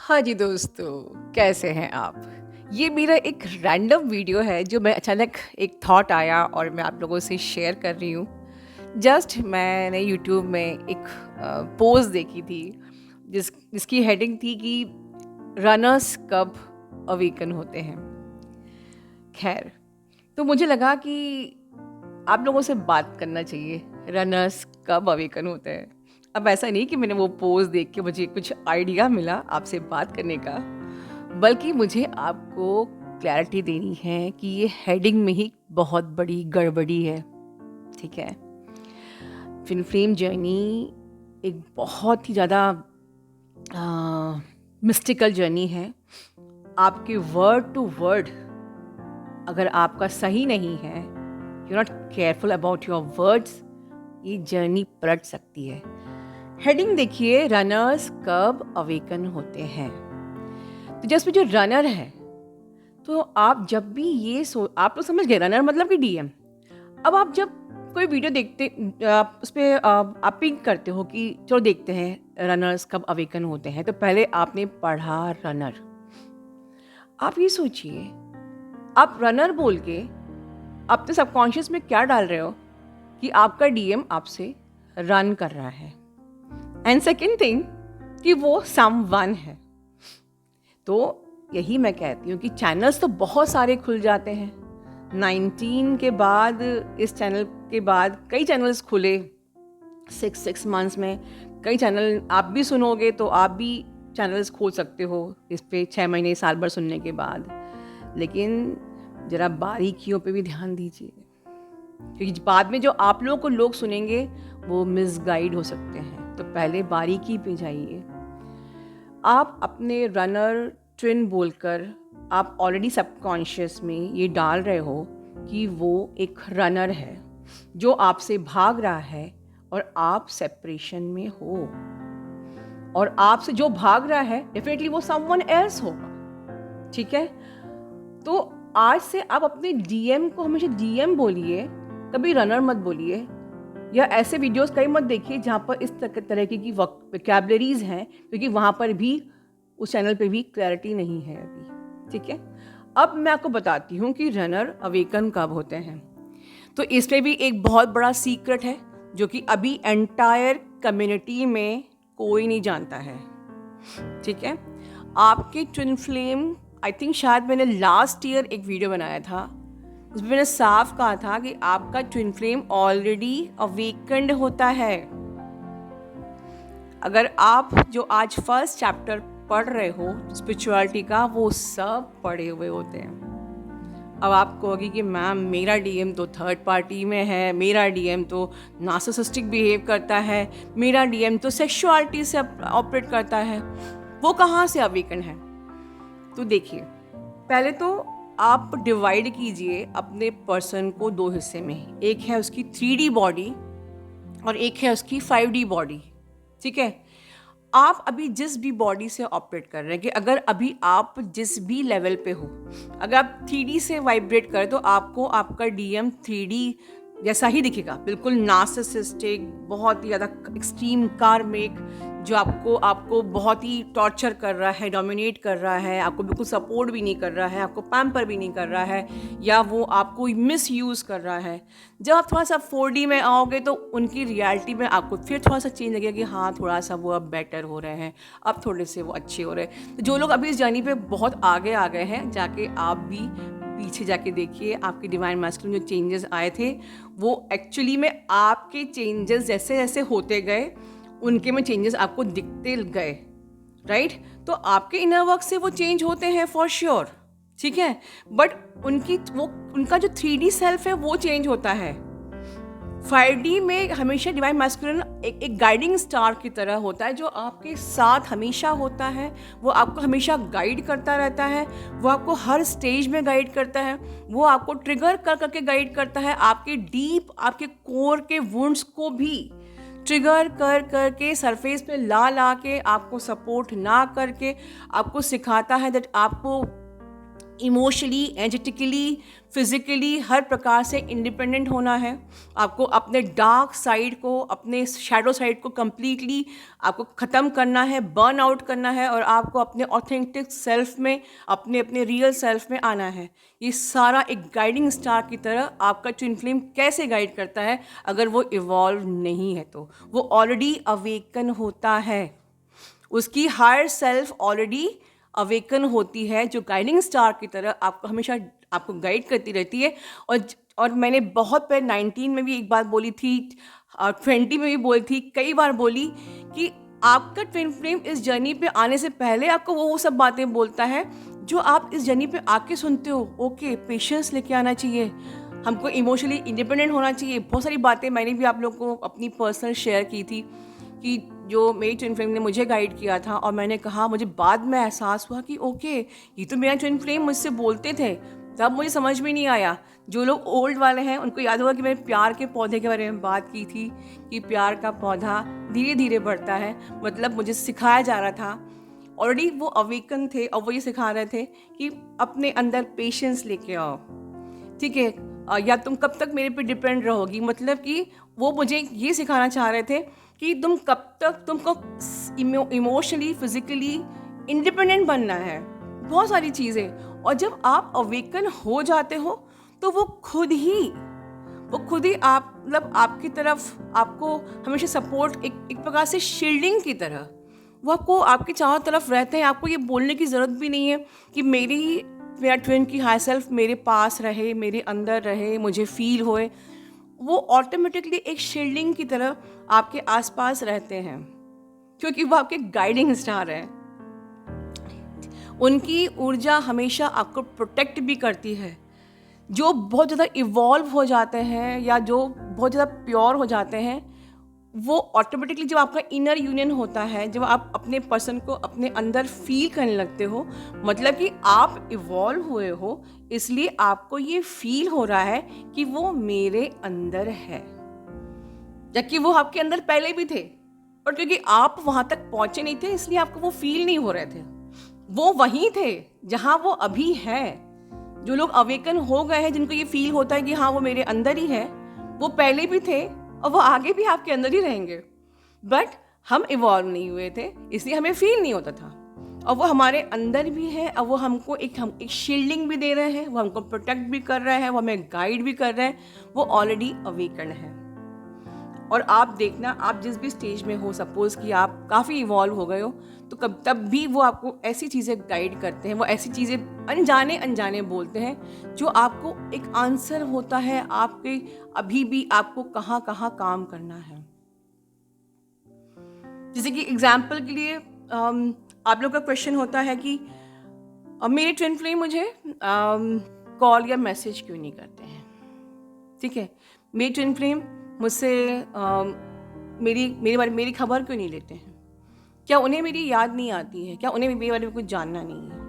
हाँ जी दोस्तों, कैसे हैं आप? ये मेरा एक रैंडम वीडियो है जो मैं अचानक एक थॉट आया और मैं आप लोगों से शेयर कर रही हूँ। जस्ट मैंने यूट्यूब में एक पोस्ट देखी थी जिसकी हेडिंग थी कि रनर्स कब अवेकन होते हैं। खैर, तो मुझे लगा कि आप लोगों से बात करना चाहिए, रनर्स कब अवेकन होते हैं। अब ऐसा नहीं कि मैंने वो पोस्ट देख के मुझे कुछ आइडिया मिला आपसे बात करने का, बल्कि मुझे आपको क्लैरिटी देनी है कि ये हेडिंग में ही बहुत बड़ी गड़बड़ी है। ठीक है, ट्विन फ्लेम जर्नी एक बहुत ही ज़्यादा मिस्टिकल जर्नी है। आपके वर्ड टू वर्ड अगर आपका सही नहीं है, you not careful about your words, ये जर्नी पलट सकती है। हेडिंग देखिए, रनर्स कब अवेकन होते हैं। तो जैसे जो रनर है, तो आप जब भी आप लोग समझ गए रनर मतलब कि डीएम। अब आप जब कोई वीडियो देखते, आप उस पर आप पिंक करते हो कि चलो देखते हैं रनर्स कब अवेकन होते हैं, तो पहले आपने पढ़ा रनर। आप ये सोचिए, आप रनर बोल के अपने सबकॉन्शियस में क्या डाल रहे हो कि आपका डीएम आपसे रन कर रहा है। एंड सेकेंड थिंग कि वो समवन है। तो यही मैं कहती हूँ कि चैनल्स तो बहुत सारे खुल जाते हैं। 19 के बाद, इस चैनल के बाद कई चैनल्स खुले 6 मंथ्स में। कई चैनल आप भी सुनोगे तो आप भी चैनल्स खोल सकते हो इस पे 6 महीने साल भर सुनने के बाद। लेकिन ज़रा बारीकियों पे भी ध्यान दीजिए, क्योंकि बाद में जो आप लोगों को लोग सुनेंगे वो मिसगाइड हो सकते हैं। तो पहले बारीकी पे जाइए। आप अपने रनर ट्विन बोलकर आप ऑलरेडी सबकॉन्शियस में ये डाल रहे हो कि वो एक रनर है जो आपसे भाग रहा है और आप सेपरेशन में हो, और आपसे जो भाग रहा है डेफिनेटली वो समवन एल्स होगा। ठीक है, तो आज से आप अपने डीएम को हमेशा डीएम बोलिए, कभी रनर मत बोलिए। या ऐसे वीडियोस कई मत देखिए जहाँ पर इस तरह की वोकैबुलरीज हैं, क्योंकि वहाँ पर भी उस चैनल पे भी क्लैरिटी नहीं है अभी। ठीक है, अब मैं आपको बताती हूँ कि रनर अवेकन कब होते हैं। तो इसमें भी एक बहुत बड़ा सीक्रेट है जो कि अभी एंटायर कम्युनिटी में कोई नहीं जानता है। ठीक है, आपके ट्विन फ्लेम, आई थिंक शायद मैंने लास्ट ईयर एक वीडियो बनाया था, उसमें मैंने साफ कहा था कि आपका ट्विन फ्लेम ऑलरेडी अवेकन्ड होता है। अगर आप जो आज फर्स्ट चैप्टर पढ़ रहे हो स्पिरिचुअलिटी का, वो सब पढ़े हुए होते हैं। अब आप कहोगे कि मैम मेरा डीएम तो थर्ड पार्टी में है, मेरा डीएम तो नार्सिसिस्टिक बिहेव करता है, मेरा डीएम तो सेक्सुअलिटी से ऑपरेट करता है, वो कहाँ से अवेकन है? तो देखिए, पहले तो आप डिवाइड कीजिए अपने पर्सन को दो हिस्से में। एक है उसकी 3D बॉडी और एक है उसकी 5D बॉडी। ठीक है, आप अभी जिस भी बॉडी से ऑपरेट कर रहे हैं, कि अगर अभी आप जिस भी लेवल पे हो, अगर आप 3D से वाइब्रेट करें तो आपको आपका डीएम 3D जैसा ही दिखेगा, बिल्कुल नार्सिसिस्टिक, बहुत ही ज़्यादा एक्सट्रीम कार्मिक, जो आपको बहुत ही टॉर्चर कर रहा है, डोमिनेट कर रहा है, आपको बिल्कुल सपोर्ट भी नहीं कर रहा है, आपको पैम्पर भी नहीं कर रहा है, या वो आपको मिस यूज़ कर रहा है। जब आप थोड़ा सा 4D में आओगे तो उनकी रियलिटी में आपको फिर थोड़ा सा चेंज लगेगा कि हाँ, थोड़ा सा वो अब बेटर हो रहे हैं, अब थोड़े से वो अच्छे हो रहे हैं। तो जो लोग अभी इस जर्नी पे बहुत आगे आ गए हैं, जाके आप भी पीछे जाके देखिए, आपके डिवाइन मैस्कुलिन जो चेंजेस आए थे वो एक्चुअली में आपके चेंजेस जैसे जैसे होते गए, उनके में चेंजेस आपको दिखते गए। राइट, तो आपके इनर वर्क से वो चेंज होते हैं फॉर श्योर। ठीक है, बट उनका जो 3D सेल्फ है वो चेंज होता है। 5D में हमेशा डिवाइन मैस्कुलिन एक गाइडिंग स्टार की तरह होता है, जो आपके साथ हमेशा होता है। वो आपको हमेशा गाइड करता रहता है, वो आपको हर स्टेज में गाइड करता है, वो आपको ट्रिगर कर करके गाइड करता है, आपके डीप, आपके कोर के वुंड्स को भी ट्रिगर कर करके सरफेस पे ला के आपको सपोर्ट ना करके आपको सिखाता है दैट आपको इमोशनली, एनर्जेटिकली, फिजिकली हर प्रकार से इंडिपेंडेंट होना है। आपको अपने डार्क साइड को, अपने शैडो साइड को कंप्लीटली आपको ख़त्म करना है, बर्न आउट करना है, और आपको अपने ऑथेंटिक सेल्फ में, अपने अपने रियल सेल्फ में आना है। ये सारा एक गाइडिंग स्टार की तरह आपका ट्विन फ्लेम कैसे गाइड करता है, अगर वो इवॉल्व नहीं है तो वो ऑलरेडी अवेकन होता है, उसकी हायर सेल्फ ऑलरेडी अवेकन होती है, जो गाइडिंग स्टार की तरह आपको हमेशा आपको गाइड करती रहती है। और मैंने बहुत पहले 19 में भी एक बात बोली थी, 20 में भी बोली थी, कई बार बोली कि आपका ट्विन फ्लेम इस जर्नी पे आने से पहले आपको वो सब बातें बोलता है जो आप इस जर्नी पे आके सुनते हो। ओके, पेशेंस लेके आना चाहिए, हमको इमोशनली इंडिपेंडेंट होना चाहिए। बहुत सारी बातें मैंने भी आप लोगों को अपनी पर्सनल शेयर की थी कि जो मेरी ट्विन फ्लेम ने मुझे गाइड किया था, और मैंने कहा, मुझे बाद में एहसास हुआ कि ओके, ये तो मेरा ट्विन फ्लेम मुझसे बोलते थे, तब मुझे समझ में नहीं आया। जो लोग ओल्ड वाले हैं उनको याद होगा कि मैंने प्यार के पौधे के बारे में बात की थी कि प्यार का पौधा धीरे धीरे बढ़ता है, मतलब मुझे सिखाया जा रहा था, ऑलरेडी वो अवेकन थे और वो ये सिखा रहे थे कि अपने अंदर पेशेंस लेके आओ, ठीक है, या तुम कब तक मेरे पे डिपेंड रहोगी। मतलब कि वो मुझे ये सिखाना चाह रहे थे कि तुम कब तक, तुमको इमोशनली, फिजिकली इंडिपेंडेंट बनना है, बहुत सारी चीज़ें। और जब आप अवेकन हो जाते हो तो वो खुद ही आप, मतलब आपकी तरफ आपको हमेशा सपोर्ट, एक प्रकार से शील्डिंग की तरह वो आपको आपके चारों तरफ रहते हैं। आपको ये बोलने की ज़रूरत भी नहीं है कि मेरा ट्विन की हाई सेल्फ मेरे पास रहे, मेरे अंदर रहे, मुझे फील होए। वो ऑटोमेटिकली एक शील्डिंग की तरह आपके आसपास रहते हैं, क्योंकि वो आपके गाइडिंग स्टार हैं। उनकी ऊर्जा हमेशा आपको प्रोटेक्ट भी करती है। जो बहुत ज़्यादा इवॉल्व हो जाते हैं या जो बहुत ज़्यादा प्योर हो जाते हैं, वो ऑटोमेटिकली जब आपका इनर यूनियन होता है, जब आप अपने पर्सन को अपने अंदर फील करने लगते हो, मतलब कि आप इवॉल्व हुए हो, इसलिए आपको ये फील हो रहा है कि वो मेरे अंदर है, जबकि वो आपके अंदर पहले भी थे, और क्योंकि आप वहाँ तक पहुँचे नहीं थे इसलिए आपको वो फील नहीं हो रहे थे। वो वहीं थे जहाँ वो अभी है। जो लोग अवेकन हो गए हैं, जिनको ये फील होता है कि हाँ वो मेरे अंदर ही है, वो पहले भी थे और वो आगे भी आपके अंदर ही रहेंगे। बट हम इवॉल्व नहीं हुए थे, इसलिए हमें फील नहीं होता था। और वो हमारे अंदर भी है, और वो हमको एक शील्डिंग भी दे रहे हैं, वो हमको प्रोटेक्ट भी कर रहे हैं, वो हमें गाइड भी कर रहे हैं। वो ऑलरेडी अवेकन है। और आप देखना, आप जिस भी स्टेज में हो, सपोज कि आप काफ़ी इवॉल्व हो गए हो, तो तब भी वो आपको ऐसी चीज़ें गाइड करते हैं, वो ऐसी चीज़ें अनजाने बोलते हैं जो आपको एक आंसर होता है आपके अभी भी आपको कहाँ कहाँ काम करना है। जैसे कि एग्जाम्पल के लिए आप लोग का क्वेश्चन होता है कि मेरे ट्विन फ्लेम मुझे कॉल या मैसेज क्यों नहीं करते हैं, ठीक है, मेरे ट्विन फ्लेम मुझसे मेरी खबर क्यों नहीं लेते हैं, क्या उन्हें मेरी याद नहीं आती है, क्या उन्हें मेरे बारे में कुछ जानना नहीं है।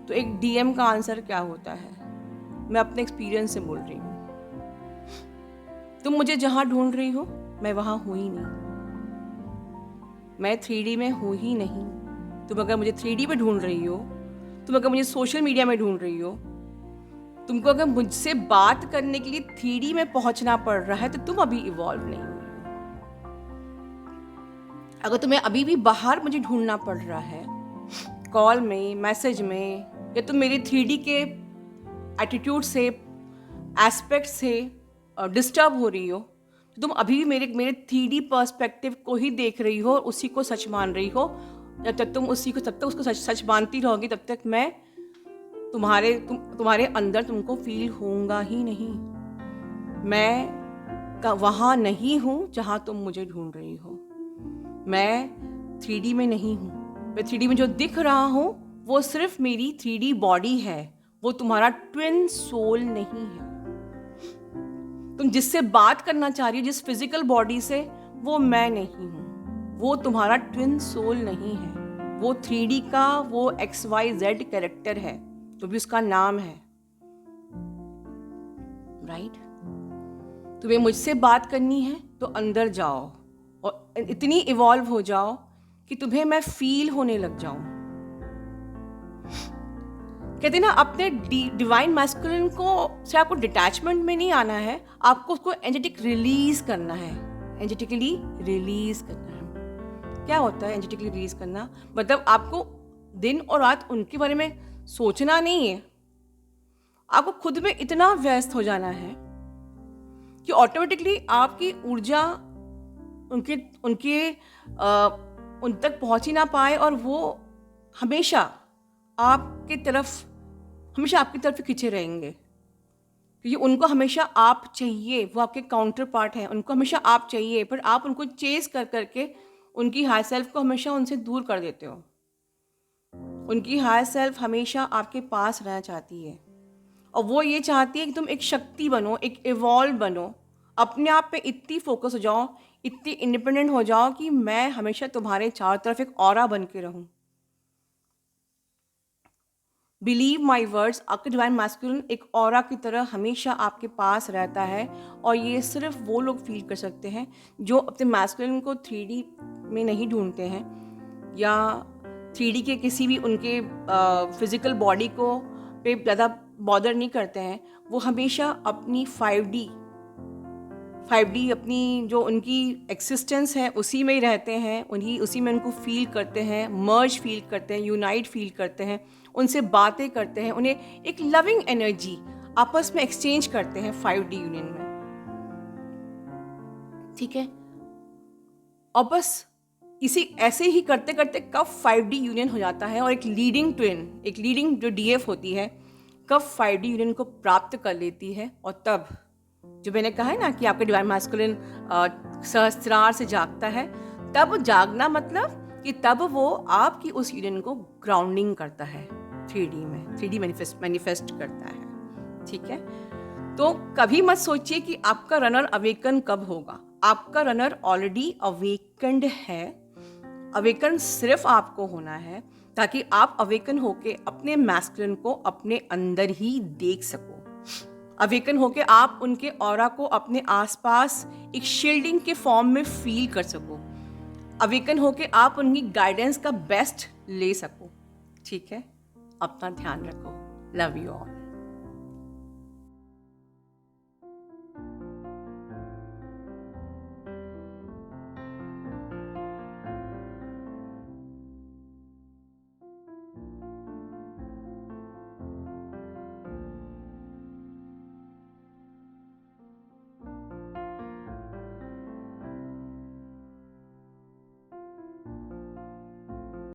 तो एक डीएम का आंसर क्या होता है, मैं अपने एक्सपीरियंस से बोल रही हूँ। तुम मुझे जहाँ ढूंढ रही हो मैं वहाँ हूँ ही नहीं, मैं 3D में हूँ ही नहीं। तुम अगर मुझे 3D में ढूंढ रही हो, तुम अगर मुझे सोशल मीडिया में ढूंढ रही हो, तुमको अगर मुझसे बात करने के लिए 3D में पहुंचना पड़ रहा है, तो तुम अभी इवॉल्व नहीं हुई हो। अगर तुम्हें अभी भी बाहर मुझे ढूंढना पड़ रहा है, कॉल में, मैसेज में, या तुम मेरे 3D के एटीट्यूड से, एस्पेक्ट से डिस्टर्ब हो रही हो, तो तुम अभी भी मेरे 3D पर्सपेक्टिव को ही देख रही हो और उसी को सच मान रही हो। जब तक तुम तब तक उसको सच मानती रहोगी, तब तक मैं तुम्हारे अंदर तुमको फील होगा ही नहीं। मैं वहाँ नहीं हूँ जहाँ तुम मुझे ढूंढ रही हो। मैं 3D में नहीं हूँ। मैं 3D में जो दिख रहा हूँ वो सिर्फ मेरी 3D बॉडी है, वो तुम्हारा ट्विन सोल नहीं है। तुम जिससे बात करना चाह रही हो, जिस फिजिकल बॉडी से, वो मैं नहीं हूँ, वो तुम्हारा ट्विन सोल नहीं है। वो 3D का वो XYZ कैरेक्टर है, तो भी उसका नाम है, राइट? तुम्हें मुझसे बात करनी है तो अंदर जाओ और इतनी इवॉल्व हो जाओ कि तुम्हें मैं फील होने लग जाऊं। कहते हैं ना, अपने डिवाइन मैस्कुलिन को से आपको डिटैचमेंट में नहीं आना है, आपको उसको एनर्जेटिक रिलीज करना है, एनर्जेटिकली रिलीज करना है। क्या होता है एनर्जेटिकली रिलीज करना? मतलब आपको दिन और रात उनके बारे में सोचना नहीं है, आपको खुद में इतना व्यस्त हो जाना है कि ऑटोमेटिकली आपकी ऊर्जा उनके उनके उन तक पहुंच ही ना पाए और वो हमेशा आपकी तरफ खींचे रहेंगे, क्योंकि उनको हमेशा आप चाहिए। वो आपके काउंटर पार्ट हैं, उनको हमेशा आप चाहिए, पर आप उनको चेस कर करके उनकी हाई सेल्फ को हमेशा उनसे दूर कर देते हो। उनकी हाई सेल्फ हमेशा आपके पास रहना चाहती है, और वो ये चाहती है कि तुम एक शक्ति बनो, एक इवॉल्व बनो, अपने आप पे इतनी फोकस हो जाओ, इतनी इंडिपेंडेंट हो जाओ कि मैं हमेशा तुम्हारे चारों तरफ एक ऑरा बन के रहूं। बिलीव माई वर्ड्स, आपका डिवाइन मैस्कुलिन एक ऑरा की तरह हमेशा आपके पास रहता है, और ये सिर्फ वो लोग फील कर सकते हैं जो अपने मैस्कुलिन को 3D में नहीं ढूंढते हैं, या 3D के किसी भी उनके फिजिकल बॉडी को पे ज़्यादा बॉदर नहीं करते हैं। वो हमेशा अपनी 5D अपनी जो उनकी एक्सिस्टेंस है उसी में ही रहते हैं, उसी में उनको फील करते हैं, मर्ज फील करते हैं, यूनाइट फील करते हैं, उनसे बातें करते हैं, उन्हें एक लविंग एनर्जी आपस में एक्सचेंज करते हैं 5D यूनियन में। ठीक है, और बस ऐसे ही करते करते कब 5D यूनियन हो जाता है, और एक लीडिंग जो DF होती है कब 5D यूनियन को प्राप्त कर लेती है, और तब जो मैंने कहा है ना कि आपका डिवाइन मैस्कुलिन सहस्त्रार से जागता है, तब जागना मतलब कि तब वो आपकी उस यूनियन को ग्राउंडिंग करता है 3D मैनिफेस्ट करता है। ठीक है, तो कभी मत सोचिए कि आपका रनर अवेकन कब होगा। आपका रनर ऑलरेडी अवेकन्ड है। अवेकन सिर्फ आपको होना है ताकि आप अवेकन होके अपने मैस्कुलिन को अपने अंदर ही देख सको। अवेकन होके आप उनके ऑरा को अपने आसपास एक शील्डिंग के फॉर्म में फील कर सको। अवेकन होके आप उनकी गाइडेंस का बेस्ट ले सको। ठीक है, अपना ध्यान रखो। Love you all.